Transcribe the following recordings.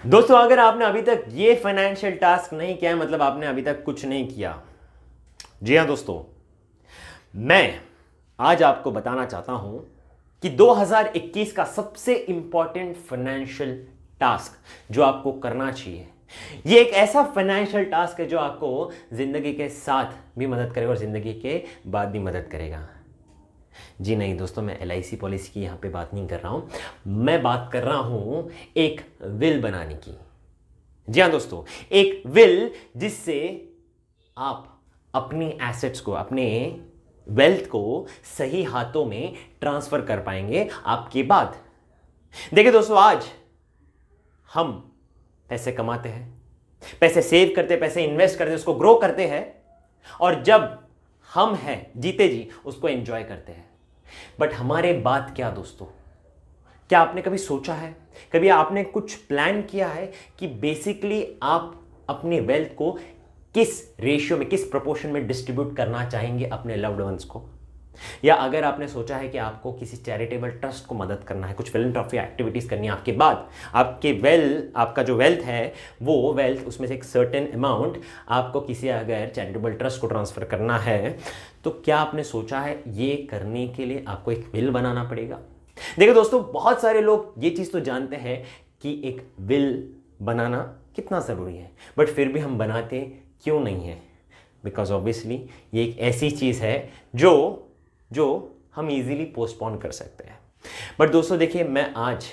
दोस्तों, अगर आपने अभी तक ये फाइनेंशियल टास्क नहीं किया है मतलब आपने अभी तक कुछ नहीं किया। जी हाँ दोस्तों, मैं आज आपको बताना चाहता हूं कि 2021 का सबसे इंपॉर्टेंट फाइनेंशियल टास्क जो आपको करना चाहिए, ये एक ऐसा फाइनेंशियल टास्क है जो आपको जिंदगी के साथ भी मदद करेगा और जिंदगी के बाद भी मदद करेगा। जी नहीं दोस्तों, मैं LIC पॉलिसी की यहां पे बात नहीं कर रहा हूं, मैं बात कर रहा हूं एक विल बनाने की। जी हाँ दोस्तों, एक विल जिससे आप अपनी एसेट्स को, अपने वेल्थ को सही हाथों में ट्रांसफर कर पाएंगे आपके बाद। देखिए दोस्तों, आज हम पैसे कमाते हैं, पैसे सेव करते हैं, पैसे इन्वेस्ट करते हैं, उसको ग्रो करते हैं और जब हम हैं जीते जी उसको एंजॉय करते हैं। बट हमारे बाद क्या दोस्तों? क्या आपने कभी सोचा है, कभी आपने कुछ प्लान किया है कि बेसिकली आप अपने वेल्थ को किस रेशियो में, किस प्रोपोर्शन में डिस्ट्रीब्यूट करना चाहेंगे अपने लव्ड वंस को? या अगर आपने सोचा है कि आपको किसी चैरिटेबल ट्रस्ट को मदद करना है, कुछ फिलैंथ्रोपी एक्टिविटीज करनी है आपके बाद, आपका जो वेल्थ है वो वेल्थ, उसमें से एक सर्टेन अमाउंट आपको किसी अगर चैरिटेबल ट्रस्ट को ट्रांसफर करना है, तो क्या आपने सोचा है ये करने के लिए आपको एक विल बनाना पड़ेगा? देखिए दोस्तों, बहुत सारे लोग ये चीज़ तो जानते हैं कि एक विल बनाना कितना ज़रूरी है, बट फिर भी हम बनाते क्यों नहीं है? बिकॉज ऑब्वियसली ये एक ऐसी चीज़ है जो जो हम इजीली पोस्टपोन कर सकते हैं। बट दोस्तों देखिए, मैं आज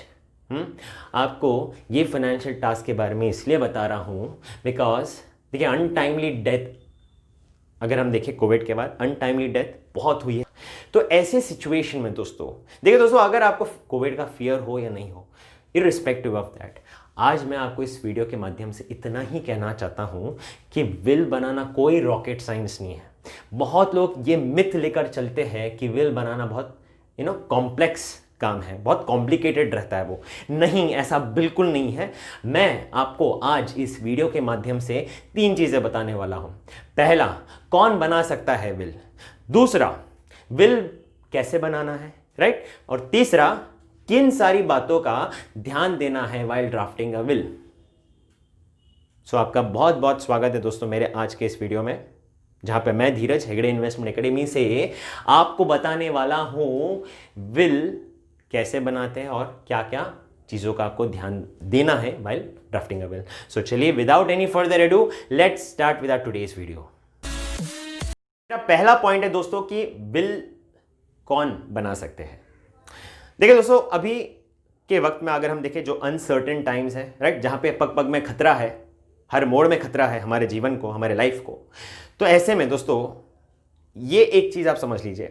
आपको ये फाइनेंशियल टास्क के बारे में इसलिए बता रहा हूँ बिकॉज देखिए, अनटाइमली डेथ, अगर हम देखें कोविड के बाद अनटाइमली डेथ बहुत हुई है। तो ऐसे सिचुएशन में दोस्तों, देखिए दोस्तों, अगर आपको कोविड का फियर हो या नहीं हो, इररिस्पेक्टिव ऑफ दैट, आज मैं आपको इस वीडियो के माध्यम से इतना ही कहना चाहता हूं कि विल बनाना कोई रॉकेट साइंस नहीं है। बहुत लोग ये मिथ लेकर चलते हैं कि विल बनाना बहुत कॉम्प्लेक्स काम है, बहुत कॉम्प्लिकेटेड रहता है। वो नहीं, ऐसा बिल्कुल नहीं है। मैं आपको आज इस वीडियो के माध्यम से 3 चीज़ें बताने वाला हूं। पहला, कौन बना सकता है विल। दूसरा, विल कैसे बनाना है, राइट। और तीसरा, किन सारी बातों का ध्यान देना है वाइल ड्राफ्टिंग अ विल। सो आपका बहुत बहुत स्वागत है दोस्तों मेरे आज के इस वीडियो में, जहां पे मैं धीरज हेगड़े इन्वेस्टमेंट एकेडमी से आपको बताने वाला हूं विल कैसे बनाते हैं और क्या क्या चीज़ों का आपको ध्यान देना है while drafting a will. So चलिए, without any further ado, let's start with our today's video. पहला पॉइंट है दोस्तों कि विल कौन बना सकते हैं। देखिए दोस्तों, अभी के वक्त में अगर हम देखें, जो अनसर्टेन टाइम्स है, राइट, जहां पे पग पग में खतरा है, हर मोड़ में खतरा है हमारे जीवन को, हमारे लाइफ को, तो ऐसे में दोस्तों ये एक चीज आप समझ लीजिए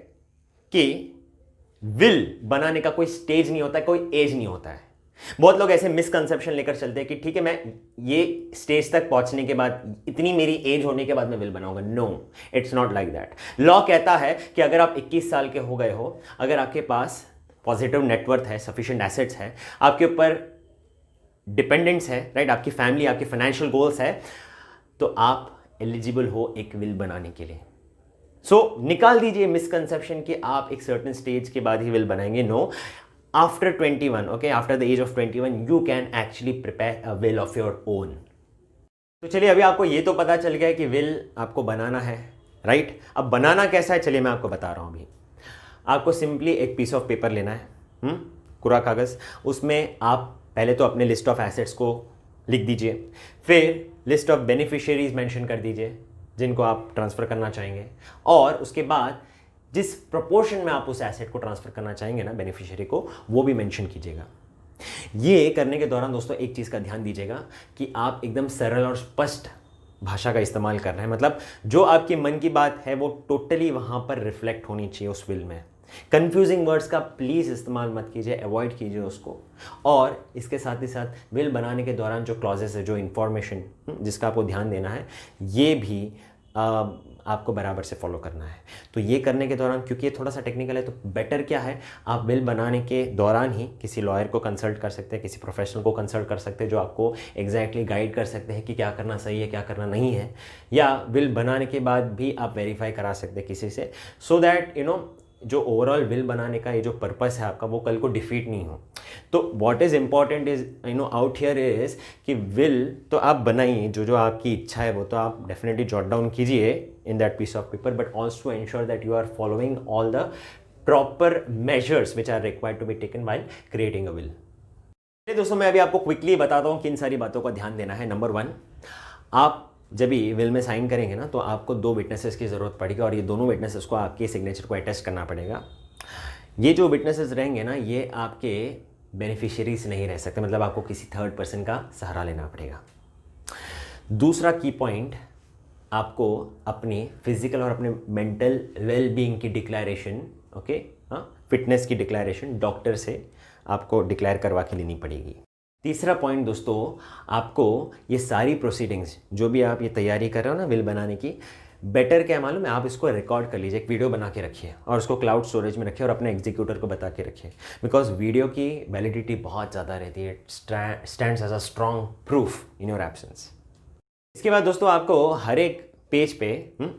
कि विल बनाने का कोई स्टेज नहीं होता है, कोई एज नहीं होता है। बहुत लोग ऐसे मिसकंसेप्शन लेकर चलते हैं कि ठीक है, मैं ये स्टेज तक पहुंचने के बाद, इतनी मेरी एज होने के बाद मैं विल बनाऊंगा। No, it's not like that. Law कहता है कि अगर आप 21 साल के हो गए हो, अगर आपके पास पॉजिटिव नेटवर्थ है, सफिशिएंट एसेट्स है, आपके ऊपर डिपेंडेंट्स है, राइट, आपकी फैमिली, आपके फाइनेंशियल गोल्स है, तो आप एलिजिबल हो एक विल बनाने के लिए। सो निकाल दीजिए मिसकंसेप्शन कि आप एक सर्टेन स्टेज के बाद ही विल बनाएंगे। No, after 21, okay, after the age of 21 you can actually prepare a will of your own. तो चलिए, अभी आपको ये तो पता चल गया कि विल आपको बनाना है, राइट। अब बनाना कैसा है, चलिए मैं आपको बता रहा हूं। अभी आपको सिंपली एक पीस ऑफ पेपर लेना है, कोरा कागज़। उसमें आप पहले तो अपने लिस्ट ऑफ एसेट्स को लिख दीजिए, फिर लिस्ट ऑफ बेनिफिशियरीज मेंशन कर दीजिए जिनको आप ट्रांसफ़र करना चाहेंगे, और उसके बाद जिस प्रोपोर्शन में आप उस एसेट को ट्रांसफ़र करना चाहेंगे ना, बेनिफिशियरी को, वो भी मेंशन कीजिएगा। ये करने के दौरान दोस्तों एक चीज़ का ध्यान दीजिएगा कि आप एकदम सरल और स्पष्ट भाषा का इस्तेमाल कर रहे हैं। मतलब जो आपके मन की बात है वो टोटली वहाँ पर रिफ्लेक्ट होनी चाहिए उस विल में। कंफ्यूजिंग वर्ड्स का प्लीज़ इस्तेमाल मत कीजिए, अवॉइड कीजिए उसको। और इसके साथ ही साथ विल बनाने के दौरान जो क्लॉजेस है, जो इन्फॉर्मेशन जिसका आपको ध्यान देना है, ये भी आपको बराबर से फॉलो करना है। तो ये करने के दौरान, क्योंकि ये थोड़ा सा टेक्निकल है, तो बेटर क्या है, आप विल बनाने के दौरान ही किसी लॉयर को कंसल्ट कर सकते हैं, किसी प्रोफेशनल को कंसल्ट कर सकते हैं जो आपको एग्जैक्टली गाइड कर सकते हैं कि क्या करना सही है, क्या करना नहीं है। या विल बनाने के बाद भी आप वेरीफाई करा सकते हैं किसी से, सो दैट जो ओवरऑल विल बनाने का ये जो पर्पस है आपका वो कल को डिफीट नहीं हो। तो what is important is out here is कि विल तो आप बनाइए, जो जो आपकी इच्छा है वो तो आप डेफिनेटली जॉट डाउन कीजिए in that piece of paper, but also ensure that you are following all the proper measures which are required to be taken while creating a will. दोस्तों मैं अभी आपको क्विकली बताता हूँ किन सारी बातों का ध्यान देना है। नंबर 1, आप जब भी विल में साइन करेंगे ना तो आपको 2 विटनेसेस की ज़रूरत पड़ेगी और ये दोनों विटनेसेस को आपके सिग्नेचर को अटेस्ट करना पड़ेगा। ये जो विटनेसेस रहेंगे ना ये आपके बेनिफिशियरीज नहीं रह सकते, मतलब आपको किसी थर्ड पर्सन का सहारा लेना पड़ेगा। दूसरा की पॉइंट, आपको अपनी फिजिकल और अपने मेंटल वेल बीइंग की डिक्लेरेशन, ओके हाँ, फिटनेस की डिक्लेरेशन डॉक्टर से आपको डिक्लेयर करवा के लेनी पड़ेगी। तीसरा पॉइंट दोस्तों, आपको ये सारी प्रोसीडिंग्स जो भी आप ये तैयारी कर रहे हो ना विल बनाने की, बेटर क्या मालूम है, आप इसको रिकॉर्ड कर लीजिए, एक वीडियो बना के रखिए और उसको क्लाउड स्टोरेज में रखिए और अपने एग्जीक्यूटर को बता के रखिए, बिकॉज वीडियो की वैलिडिटी बहुत ज़्यादा रहती है, stands as a strong proof in your absence. इसके बाद दोस्तों आपको हर एक पेज पे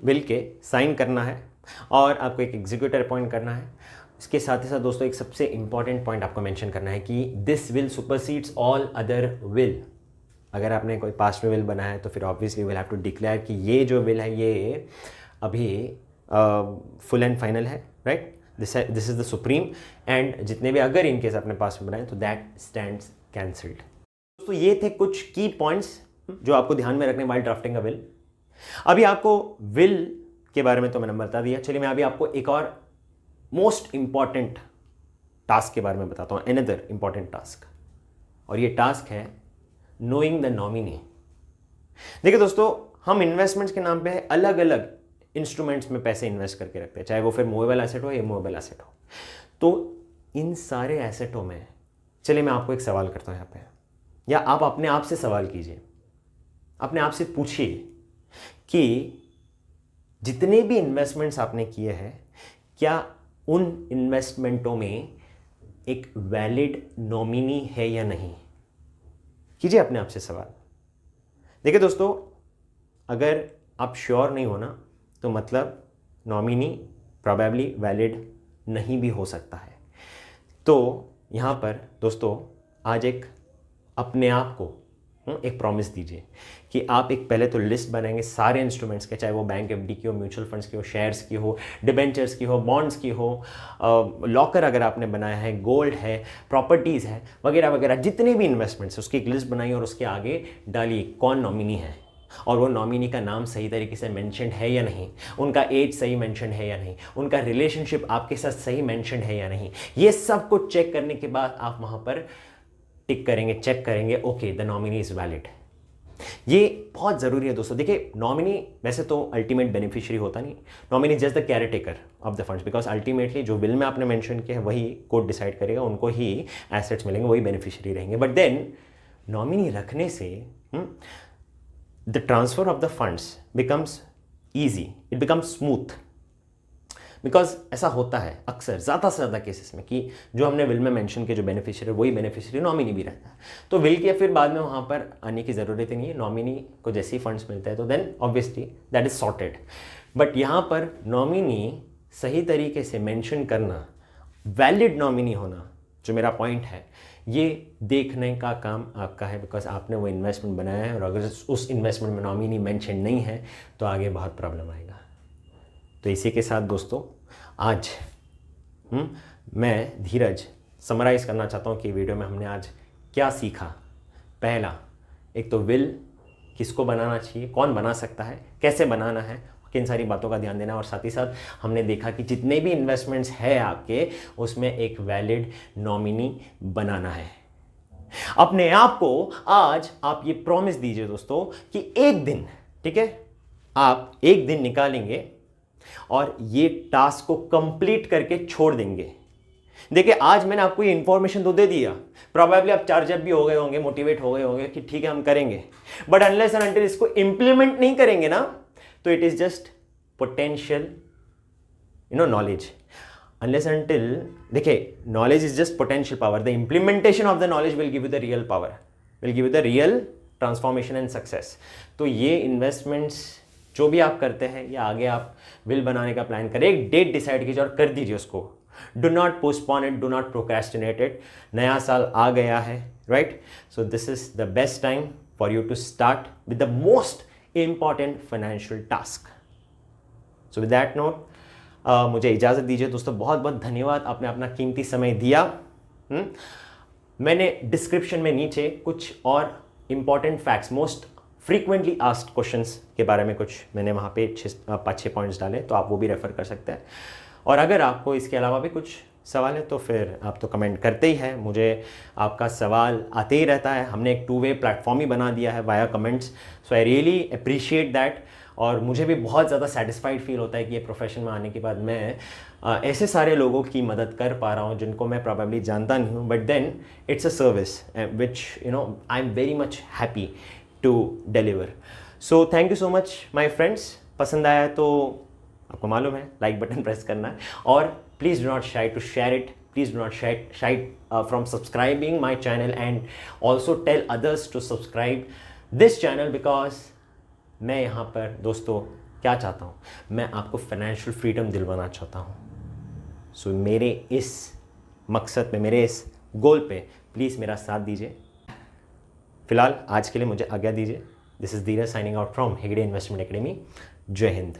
विल के साइन करना है और आपको एक एग्जीक्यूटर अपॉइंट करना है। इसके साथ ही साथ दोस्तों एक सबसे इंपॉर्टेंट पॉइंट आपको मेंशन करना है कि this will supersedes all other will. अगर आपने कोई पास्ट में विल बनाया है तो फिर obviously will have to declare कि ये जो विल है ये अभी फुल एंड फाइनल है, right, this is the supreme, and जितने भी अगर इन केस आपने पास्ट में बनाए तो दैट स्टैंड्स कैंसल्ड। दोस्तों ये थे कुछ की पॉइंट्स जो आपको ध्यान में रखने वाइल ड्राफ्टिंग अ विल। अभी आपको विल के बारे में तो मैंने बता दिया, चलिए मैं अभी आपको एक और मोस्ट इंपॉर्टेंट टास्क के बारे में बताता हूँ, अनदर इंपॉर्टेंट टास्क, और ये टास्क है नोइंग द नॉमिनी। देखिए दोस्तों, हम इन्वेस्टमेंट्स के नाम पे अलग अलग इंस्ट्रूमेंट्स में पैसे इन्वेस्ट करके रखते हैं, चाहे वो फिर मूवेबल एसेट हो या इमूवेबल एसेट हो। तो इन सारे एसेटों में, चलिए मैं आपको एक सवाल करता हूँ यहाँ पे, या आप अपने आप से सवाल कीजिए, अपने आप से पूछिए कि जितने भी इन्वेस्टमेंट्स आपने किए हैं क्या उन इन्वेस्टमेंटों में एक वैलिड नॉमिनी है या नहीं। कीजिए अपने आप से सवाल। देखिए दोस्तों, अगर आप श्योर नहीं हो ना तो मतलब नॉमिनी प्रोबेबली वैलिड नहीं भी हो सकता है। तो यहाँ पर दोस्तों आज एक अपने आप को एक प्रॉमिस दीजिए कि आप एक पहले तो लिस्ट बनाएंगे सारे इंस्ट्रूमेंट्स के, चाहे वो बैंक एफडी की हो, म्यूचुअल फंड्स की हो, शेयर्स की हो, डिबेंचर्स की हो, बॉन्ड्स की हो, लॉकर अगर आपने बनाया है, गोल्ड है, प्रॉपर्टीज़ है, वगैरह वगैरह, जितने भी इन्वेस्टमेंट्स उसकी एक लिस्ट बनाइए और उसके आगे डालिए कौन नॉमिनी है और वो नॉमिनी का नाम सही तरीके से मेंशन्ड है या नहीं, उनका एज सही मेंशन्ड है या नहीं, उनका रिलेशनशिप आपके साथ सही मेंशन्ड है या नहीं। ये सब कुछ चेक करने के बाद आप वहाँ पर टिक करेंगे, चेक करेंगे, okay the nominee is valid. ये बहुत ज़रूरी है दोस्तों। देखिए नॉमिनी वैसे तो अल्टीमेट बेनिफिशियरी होता नहीं, nominee just the care taker of the funds, because ultimately जो विल में आपने मेंशन किया है वही कोर्ट डिसाइड करेगा, उनको ही एसेट्स मिलेंगे, वही बेनिफिशियरी रहेंगे। बट देन नॉमिनी रखने से the transfer of the funds becomes easy, it becomes smooth, because ऐसा होता है अक्सर ज़्यादा से ज़्यादा केसेस में कि जो हमने विल में मेंशन किया जो बेनिफिशियरी वही बेनिफिशियरी नॉमिनी भी रहता है, तो विल के फिर बाद में वहाँ पर आने की ज़रूरत ही नहीं है। नॉमिनी को जैसे ही फंड्स मिलते हैं तो then obviously that is sorted. But यहाँ पर नॉमिनी सही तरीके से मेंशन करना, वैलिड नॉमिनी होना, जो मेरा पॉइंट है, ये देखने का काम आपका है, बिकॉज आपने वो इन्वेस्टमेंट बनाया है और अगर उस इन्वेस्टमेंट में नॉमिनी मेंशन नहीं है तो आगे बहुत प्रॉब्लम आएगा। तो इसी के साथ दोस्तों आज मैं धीरज समराइज़ करना चाहता हूँ कि वीडियो में हमने आज क्या सीखा। पहला, एक तो विल किसको बनाना चाहिए, कौन बना सकता है, कैसे बनाना है, किन सारी बातों का ध्यान देना, और साथ ही साथ हमने देखा कि जितने भी इन्वेस्टमेंट्स है आपके उसमें एक वैलिड नॉमिनी बनाना है। अपने आप को आज आप ये प्रॉमिस दीजिए दोस्तों कि एक दिन, ठीक है, आप एक दिन निकालेंगे और ये टास्क को कंप्लीट करके छोड़ देंगे। देखिए आज मैंने आपको ये इंफॉर्मेशन तो दे दिया, प्रोबेबली आप चार्ज अप भी हो गए होंगे, मोटिवेट हो गए होंगे कि ठीक है हम करेंगे, बट अनलेस एंड अनटिल इसको इंप्लीमेंट नहीं करेंगे ना तो it is just potential knowledge. Unless and until, देखिए knowledge is just potential power, the implementation of the knowledge will give you the real power, will give you the real transformation and success. तो ये investments जो भी आप करते हैं या आगे आप विल बनाने का प्लान करें, एक डेट डिसाइड कीजिए और कर दीजिए उसको। Do not postpone it, do not procrastinate it. नया साल आ गया है, right? So this is the best time for you to start with the most important financial task. So with that note मुझे इजाज़त दीजिए दोस्तों। बहुत बहुत धन्यवाद, आपने अपना कीमती समय दिया। मैंने डिस्क्रिप्शन में नीचे कुछ और important facts, most frequently asked questions के बारे में कुछ मैंने वहाँ पे 5-6 पॉइंट्स डाले, तो आप वो भी रेफ़र कर सकते हैं। और अगर आपको इसके अलावा भी कुछ सवाल है तो फिर आप तो कमेंट करते ही हैं, मुझे आपका सवाल आते ही रहता है। हमने एक 2-वे प्लेटफॉर्म ही बना दिया है via comments, so I really appreciate that. और मुझे भी बहुत ज़्यादा सेटिस्फाइड फील होता है कि ये प्रोफेशन में आने के बाद मैं ऐसे सारे लोगों की मदद कर पा रहा हूँ जिनको मैं प्रॉबेबली जानता नहीं हूँ, but then it's a service which I am very much happy to deliver. So thank you so much my friends. पसंद आया तो आपको मालूम है लाइक बटन प्रेस करना है, और please do not shy to share it, please do not shy from subscribing my channel, and also tell others to subscribe this channel, because मैं यहाँ पर दोस्तों क्या चाहता हूँ, मैं आपको फाइनेंशियल फ्रीडम दिलवाना चाहता हूँ। सो मेरे इस मकसद पे, मेरे इस गोल पे प्लीज़ मेरा साथ दीजिए। फिलहाल आज के लिए मुझे आज्ञा दीजिए। This is Dheeraj signing out from Hegde investment academy. जय हिंद।